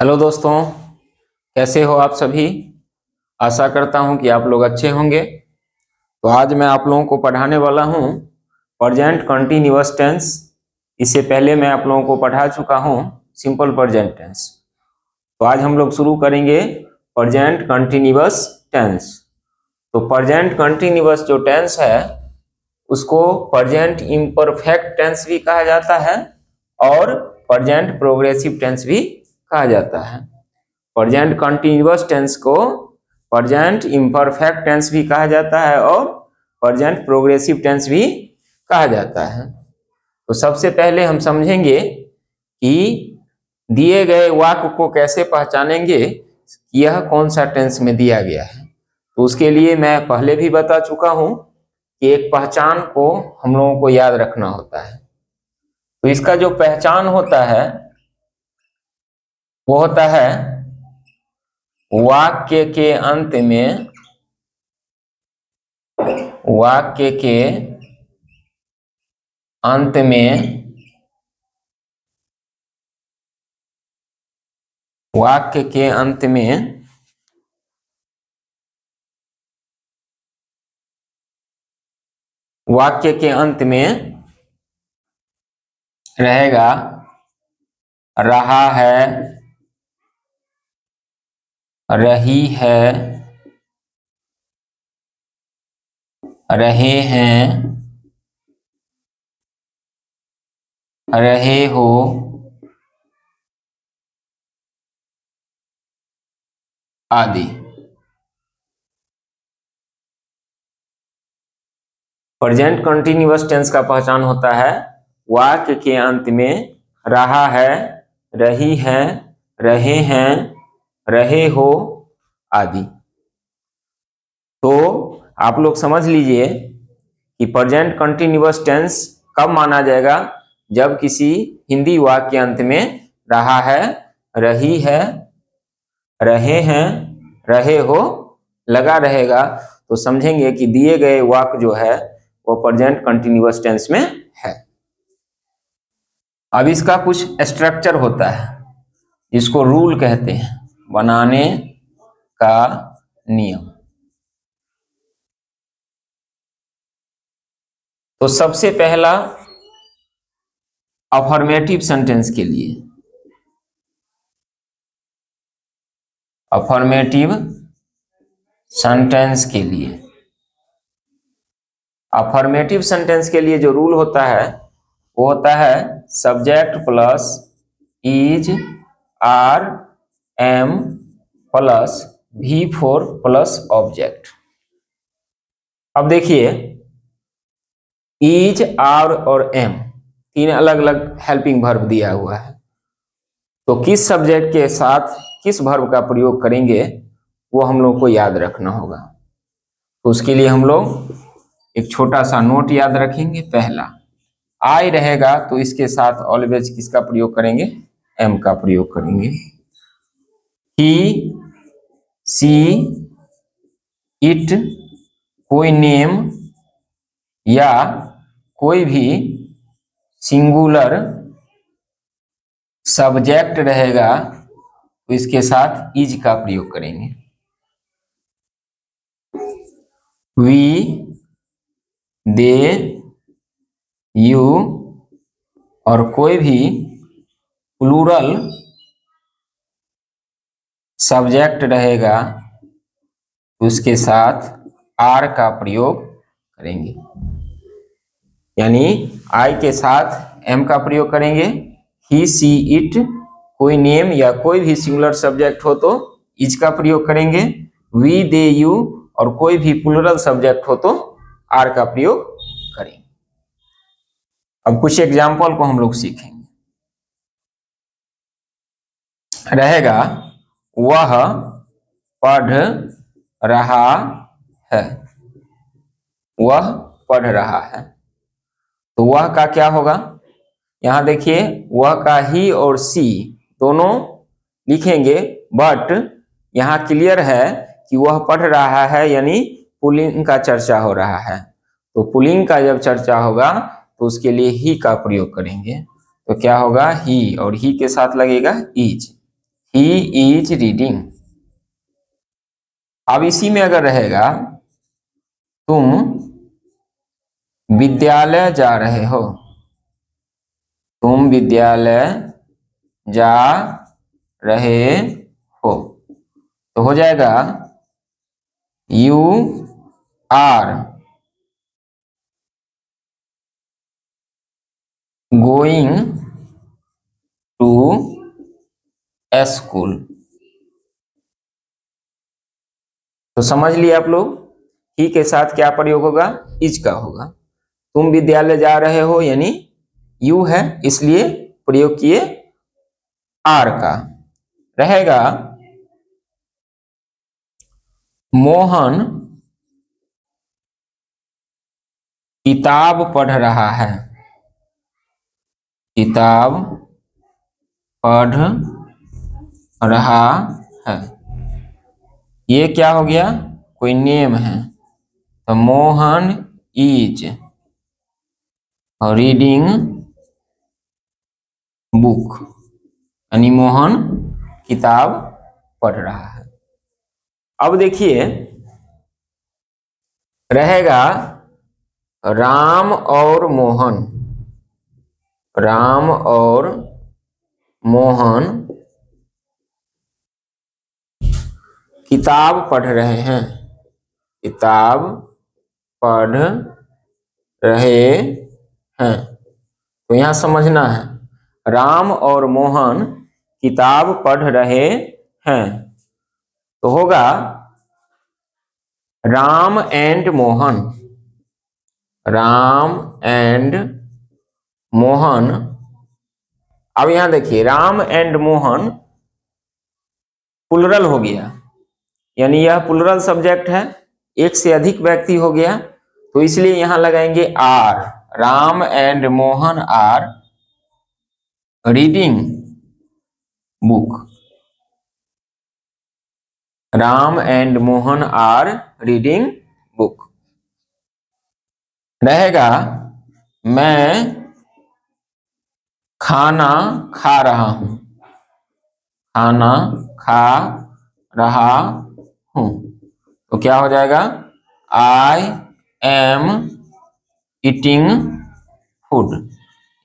Hello दोस्तों, कैसे हो आप सभी। आशा करता हूं कि आप लोग अच्छे होंगे। तो आज मैं आप लोगों को पढ़ाने वाला हूं प्रेजेंट कंटीन्यूअस टेंस। इससे पहले मैं आप लोगों को पढ़ा चुका हूं सिंपल प्रेजेंट टेंस। तो आज हम लोग शुरू करेंगे प्रेजेंट कंटीन्यूअस टेंस। तो प्रेजेंट कंटीन्यूअस जो टेंस है उसको प्रेजेंट इम्परफेक्ट टेंस भी कहा जाता है और प्रेजेंट प्रोग्रेसिव टेंस भी कहा जाता है। प्रेजेंट कंटीन्यूअस टेंस को प्रेजेंट इम्परफेक्ट टेंस भी कहा जाता है और प्रेजेंट प्रोग्रेसिव टेंस भी कहा जाता है। तो सबसे पहले हम समझेंगे कि दिए गए वाक्य को कैसे पहचानेंगे कि यह कौन सा टेंस में दिया गया है। तो उसके लिए मैं पहले भी बता चुका हूं कि एक पहचान को हम लोगों को याद रखना होता है। तो इसका जो पहचान होता है वो होता है वाक्य के अंत में वाक्य के अंत में वाक्य के अंत में वाक्य के अंत में रहेगा रहा है, रही है, रहे हैं, रहे हो, आदि। प्रेजेंट कंटीन्यूअस टेंस का पहचान होता है वाक्य के अंत में रहा है, रही है, रहे हैं, रहे हो, आदि। तो आप लोग समझ लीजिए कि प्रेजेंट कंटीन्यूअस टेंस कब माना जाएगा, जब किसी हिंदी वाक्य के अंत में रहा है, रही है, रहे हैं, रहे हो लगा रहेगा तो समझेंगे कि दिए गए वाक्य जो है वो प्रेजेंट कंटीन्यूअस टेंस में है। अब इसका कुछ स्ट्रक्चर होता है जिसको रूल कहते हैं, बनाने का नियम। तो सबसे पहला अफर्मेटिव सेंटेंस के लिए, अफर्मेटिव सेंटेंस के लिए अफर्मेटिव सेंटेंस के लिए जो रूल होता है वो होता है subject plus is, are, am plus V4 plus object. अब देखिए इज, आर और एम तीन अलग अलग हेल्पिंग वर्ब दिया हुआ है। तो किस सब्जेक्ट के साथ किस वर्ब का प्रयोग करेंगे वो हम लोग को याद रखना होगा। तो उसके लिए हम लोग एक छोटा सा नोट याद रखेंगे। पहला आई रहेगा तो इसके साथ ऑलवेज किसका प्रयोग करेंगे, एम का प्रयोग करेंगे। ही, सी, इट, कोई नेम या कोई भी सिंगुलर सब्जेक्ट रहेगा तो इसके साथ इज का प्रयोग करेंगे। वी, दे, यू और कोई भी प्लूरल सब्जेक्ट रहेगा तो उसके साथ आर का प्रयोग करेंगे। यानी आई के साथ एम का प्रयोग करेंगे, ही, सी, इट, कोई नेम या कोई भी सिंगुलर सब्जेक्ट हो तो इज का प्रयोग करेंगे। वी, दे, यू और कोई भी प्लूरल सब्जेक्ट हो तो आर का प्रयोग करेंगे। अब कुछ एग्जाम्पल को हम लोग सीखेंगे। रहेगा वह पढ़ रहा है, वह पढ़ रहा है। तो वह का क्या होगा, यहां देखिए वह का ही और सी दोनों लिखेंगे, बट यहां क्लियर है कि वह पढ़ रहा है यानी पुल्लिंग का चर्चा हो रहा है। तो पुल्लिंग का जब चर्चा होगा तो उसके लिए ही का प्रयोग करेंगे। तो क्या होगा, ही, और ही के साथ लगेगा इज, ही इज रीडिंग। अब इसी में अगर रहेगा तुम विद्यालय जा रहे हो, तुम विद्यालय जा रहे हो, तो हो जाएगा you are going to school. तो समझ लिए आप लोग, ही के साथ क्या प्रयोग होगा, इज का होगा। तुम विद्यालय जा रहे हो यानी यू है, इसलिए प्रयोग किए आर का। रहेगा मोहन किताब पढ़ रहा है, किताब पढ़ रहा है। ये क्या हो गया, कोई नेम है, तो मोहन इज रीडिंग बुक, यानी मोहन किताब पढ़ रहा है। अब देखिए रहेगा राम और मोहन, राम और मोहन किताब पढ़ रहे हैं, किताब पढ़ रहे हैं। तो यहां समझना है, राम और मोहन किताब पढ़ रहे हैं, तो होगा राम एंड मोहन, राम एंड मोहन। अब यहां देखिए राम एंड मोहन प्लुरल हो गया, यानी यह प्लुरल सब्जेक्ट है, एक से अधिक व्यक्ति हो गया, तो इसलिए यहां लगाएंगे are, Ram and Mohan are reading book, Ram and Mohan are reading book. रहेगा मैं खाना खा रहा हूं, खाना खा रहा हूं, तो क्या हो जाएगा, आई एम ईटिंग फूड,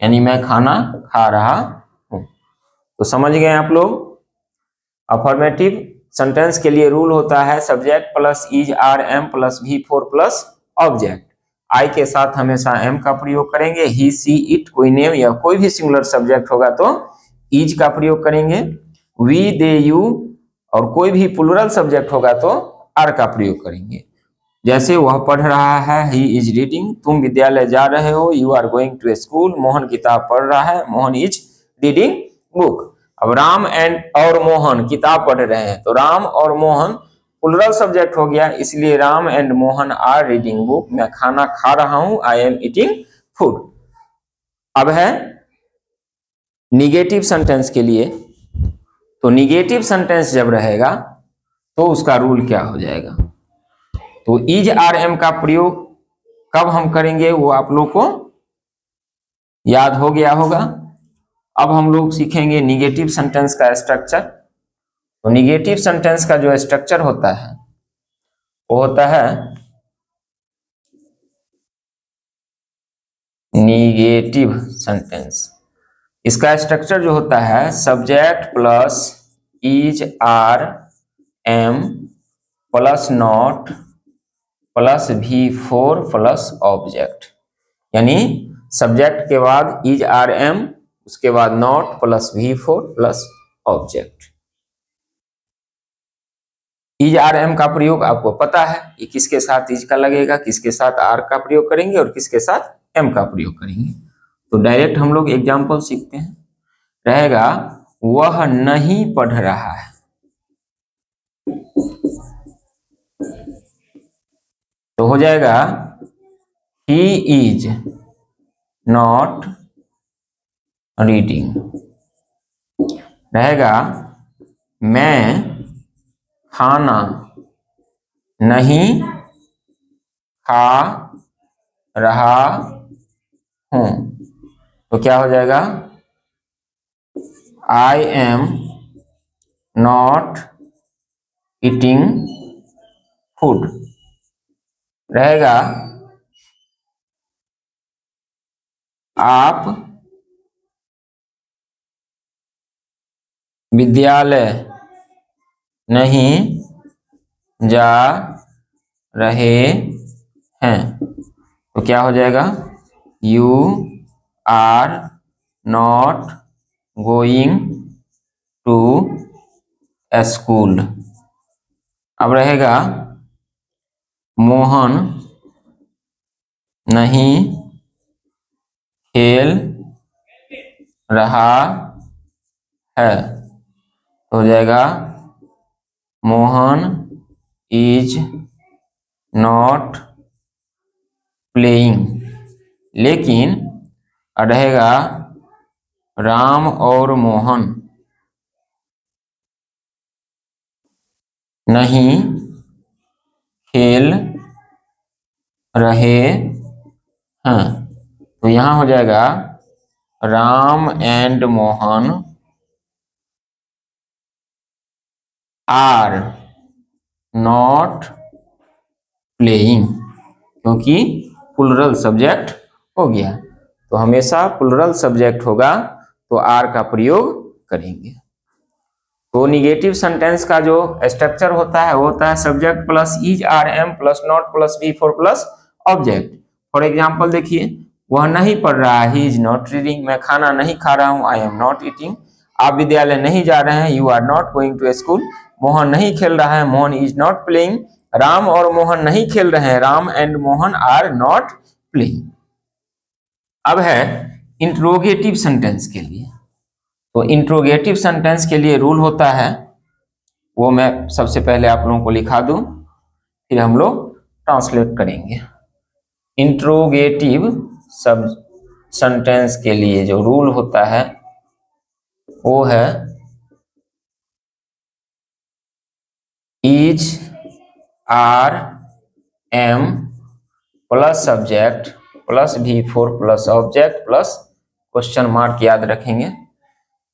यानी मैं खाना खा रहा हूं। तो समझ गए आप लोग। अफर्मेटिव सेंटेंस के लिए रूल होता है subject plus is are am plus V4 plus object. I के साथ हमेशा एम का प्रयोग करेंगे, ही सी इट कोई नेम या कोई भी सिंगुलर सब्जेक्ट होगा तो इज का प्रयोग करेंगे, वी दे यू और कोई भी प्लुरल सब्जेक्ट होगा तो आर का प्रयोग करेंगे। जैसे वह पढ़ रहा है, ही इज रीडिंग, तुम विद्यालय जा रहे हो, you are going to school, Mohan किताब पढ़ रहा है, मोहन इज रीडिंग बुक। अब राम एंड और मोहन किताब पढ़ रहे हैं, तो राम और मोहन प्लुरल सब्जेक्ट हो गया, इसलिए Ram and Mohan are reading book, मैं खाना खा रहा हूं, आई एम ईटिंग फूड। अब है निगेटिव सेंटेंस के लिए, तो निगेटिव सेंटेंस जब रहेगा तो उसका रूल क्या हो जाएगा, तो इज आर एम का प्रयोग कब हम करेंगे वो आप लोग को याद हो गया होगा। अब हम लोग सीखेंगे निगेटिव सेंटेंस का स्ट्रक्चर। तो निगेटिव सेंटेंस का जो स्ट्रक्चर होता है वो होता है निगेटिव सेंटेंस। इसका स्ट्रक्चर जो होता है subject plus is are am plus not plus V4 plus object, यानी सब्जेक्ट के बाद इज आर एम, उसके बाद not plus V4 plus object. Is are am का प्रयोग आपको पता है कि किसके साथ इज का लगेगा, किसके साथ आर का प्रयोग करेंगे और किसके साथ एम का प्रयोग करेंगे। तो डायरेक्ट हम लोग एग्जाम्पल सीखते हैं। रहेगा वह नहीं पढ़ रहा है, तो हो जाएगा ही इज नॉट रीडिंग। रहेगा मैं खाना नहीं खा रहा हूं, तो क्या हो जाएगा I am not eating food रहेगा आप विद्यालय नहीं जा रहे हैं। तो क्या हो जाएगा, you are not going to school. अब रहेगा मोहन नहीं खेल रहा है। तो हो जाएगा मोहन इज नॉट प्लेइंग। लेकिन रहेगा राम और मोहन नहीं खेल रहे हैं। तो यहां हो जाएगा Ram and Mohan are not playing, क्योंकि प्लुरल सब्जेक्ट हो गया। तो हमेशा प्लुरल सब्जेक्ट होगा तो आर का प्रयोग करेंगे। तो निगेटिव सेंटेंस का जो स्ट्रक्चर होता है वो होता है subject plus is are am plus not plus V four plus object. For example देखिए, वह नहीं पढ़ रहा है, ही इज नॉट रीडिंग, मैं खाना नहीं खा रहा हूं, आई एम नॉट ईटिंग, आप विद्यालय नहीं जा रहे हैं, you are not going to school, Mohan नहीं खेल रहा है, Mohan is not playing, Ram और मोहन नहीं खेल रहे हैं, Ram and Mohan are not playing. अब है इंट्रोगेटिव सेंटेंस के लिए। तो इंट्रोगेटिव सेंटेंस के लिए रूल होता है, वो मैं सबसे पहले आप लोगों को लिखा दूं, फिर हम लोग ट्रांसलेट करेंगे। इंट्रोगेटिव सब सेंटेंस के लिए जो रूल होता है वो है is are am plus subject plus V four plus object plus question mark याद रखेंगे।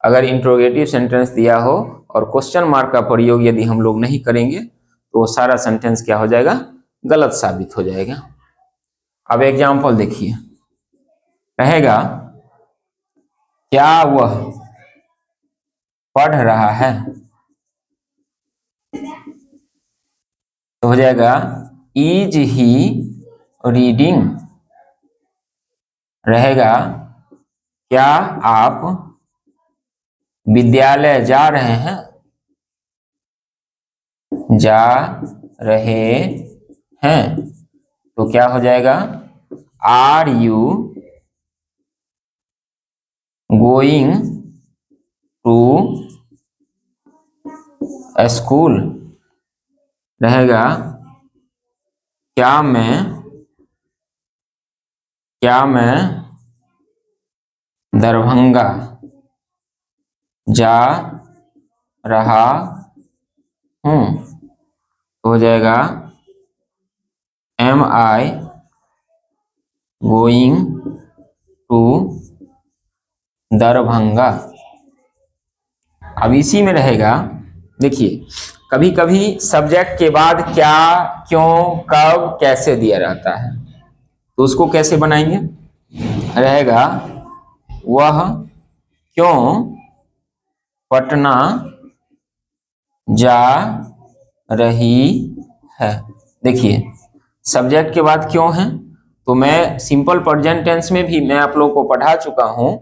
अगर इंट्रोगेटिव सेंटेंस दिया हो और क्वेश्चन मार्क का प्रयोग यदि हम लोग नहीं करेंगे तो सारा सेंटेंस क्या हो जाएगा, गलत साबित हो जाएगा। अब एग्जाम्पल देखिए, रहेगा क्या वह पढ़ रहा है। तो हो जाएगा इज ही रीडिंग। रहेगा क्या आप विद्यालय जा रहे हैं, जा रहे हैं। तो क्या हो जाएगा, are you going to school. रहेगा क्या मैं दरभंगा जा रहा हूं। तो हो जाएगा am I going to Darbhanga. अब इसी में रहेगा, देखिए कभी कभी सब्जेक्ट के बाद क्या, क्यों, कब, कैसे दिया रहता है, तो उसको कैसे बनाएंगे। रहेगा वह क्यों पटना जा रही है। देखिए सब्जेक्ट के बाद क्यों है, तो मैं सिंपल प्रेजेंट टेंस में भी मैं आप लोगों को पढ़ा चुका हूं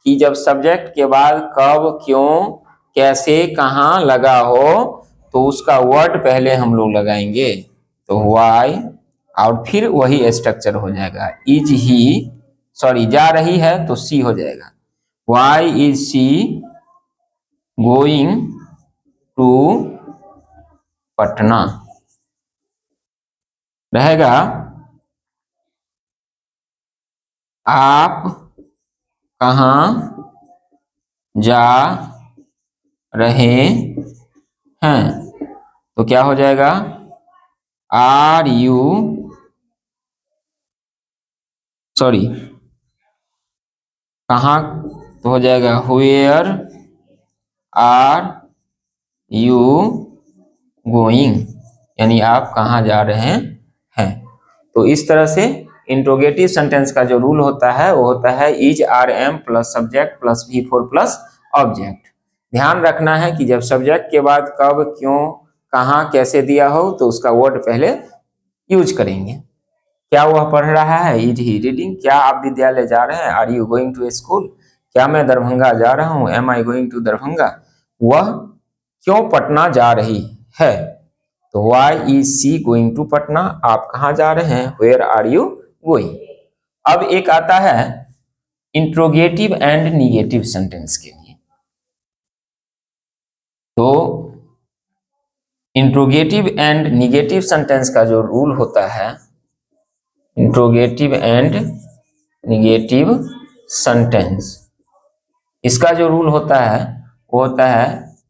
कि जब सब्जेक्ट के बाद कब, क्यों, कैसे, कहां लगा हो तो उसका वर्ड पहले हम लोग लगाएंगे। तो व्हाई और फिर वही स्ट्रक्चर हो जाएगा, इज ही, सॉरी जा रही है तो सी हो जाएगा, why is she going to Patna. रहेगा आप कहां जा रहे हैं। तो क्या हो जाएगा, आर यू, सॉरी कहां, तो हो जाएगा व्हेयर आर यू गोइंग, यानी आप कहाँ जा रहे हैं। तो इस तरह से इंट्रोगेटिव सेंटेंस का जो रूल होता है वो होता है is are am plus subject plus V4 plus object. ध्यान रखना है कि जब सब्जेक्ट के बाद कब, क्यों, कहाँ, कैसे दिया हो तो उसका वर्ड पहले यूज करेंगे। क्या वह पढ़ रहा है, इज ही रीडिंग। क्या आप विद्यालय जा रहे हैं, are you going to school. क्या मैं दरभंगा जा रहा हूँ, am I going to Darbhanga. वह क्यों पटना जा रही है, तो why is she going to Patna. आप कहाँ जा रहे हैं, वेयर आर यू गोइंग। अब एक आता है इंट्रोगेटिव एंड निगेटिव सेंटेंस के लिए। तो इंट्रोगेटिव एंड निगेटिव सेंटेंस का जो रूल होता है, इंट्रोगेटिव एंड निगेटिव सेंटेंस, इसका जो रूल होता है वो होता है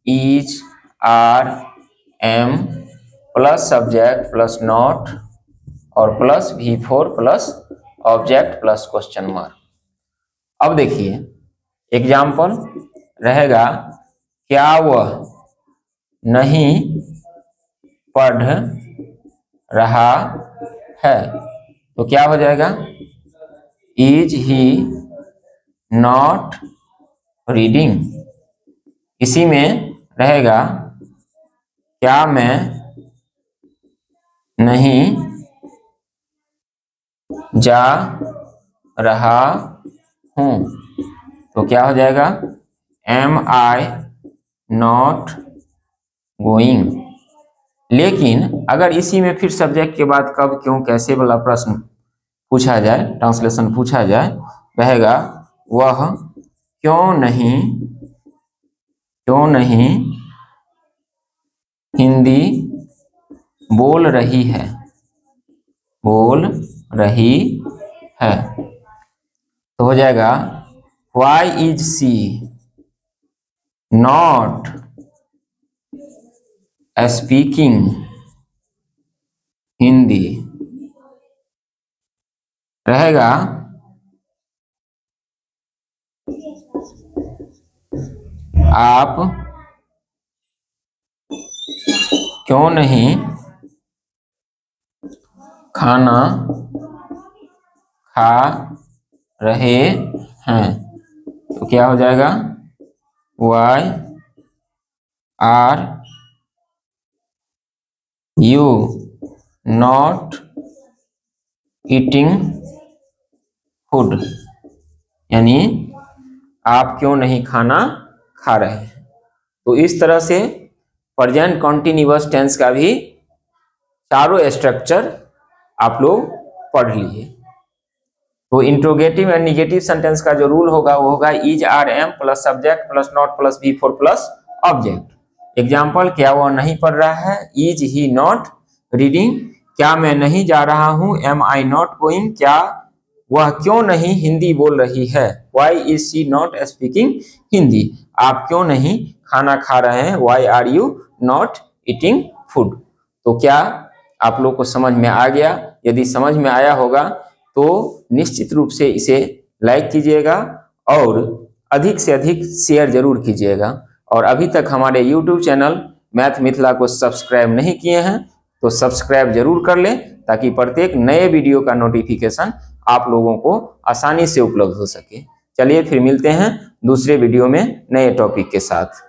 is are am plus subject plus not और plus V4 plus object plus question mark. अब देखिए एग्जाम्पल रहेगा, क्या वह नहीं पढ़ रहा है, तो क्या हो जाएगा, इज ही नॉट रीडिंग। इसी में रहेगा, क्या मैं नहीं जा रहा हूं, तो क्या हो जाएगा, एम आई नॉट गोइंग। लेकिन अगर इसी में फिर सब्जेक्ट के बाद कब, क्यों, कैसे वाला प्रश्न पूछा जाए, ट्रांसलेशन पूछा जाए, रहेगा वह क्यों नहीं हिंदी बोल रही है, तो हो जाएगा why is she not speaking Hindi. रहेगा आप क्यों नहीं खाना खा रहे हैं, तो क्या हो जाएगा, why are you not eating food, यानी आप क्यों नहीं खाना खा रहे हैं। तो इस तरह से प्रेजेंट कॉन्टिन्यूअस टेंस का भी चारों स्ट्रक्चर आप लोग पढ़ लिए। तो इंट्रोगेटिव एंड निगेटिव सेंटेंस का जो रूल होगा वो होगा is are am plus subject plus not plus V4 plus object. Example, क्या वह नहीं पढ़ रहा है, इज ही नॉट रीडिंग। क्या मैं नहीं जा रहा हूं, एम आई नॉट गोइंग। क्या वह क्यों नहीं हिंदी बोल रही है, why is she not speaking Hindi. आप क्यों नहीं खाना खा रहे हैं, why are you not eating food. तो क्या आप लोग को समझ में आ गया? यदि समझ में आया होगा तो निश्चित रूप से इसे लाइक कीजिएगा और अधिक से अधिक शेयर जरूर कीजिएगा। और अभी तक हमारे YouTube चैनल मैथ मिथिला को सब्सक्राइब नहीं किए हैं तो सब्सक्राइब जरूर कर लें, ताकि प्रत्येक नए वीडियो का नोटिफिकेशन आप लोगों को आसानी से उपलब्ध हो सके। चलिए फिर मिलते हैं दूसरे वीडियो में नए टॉपिक के साथ।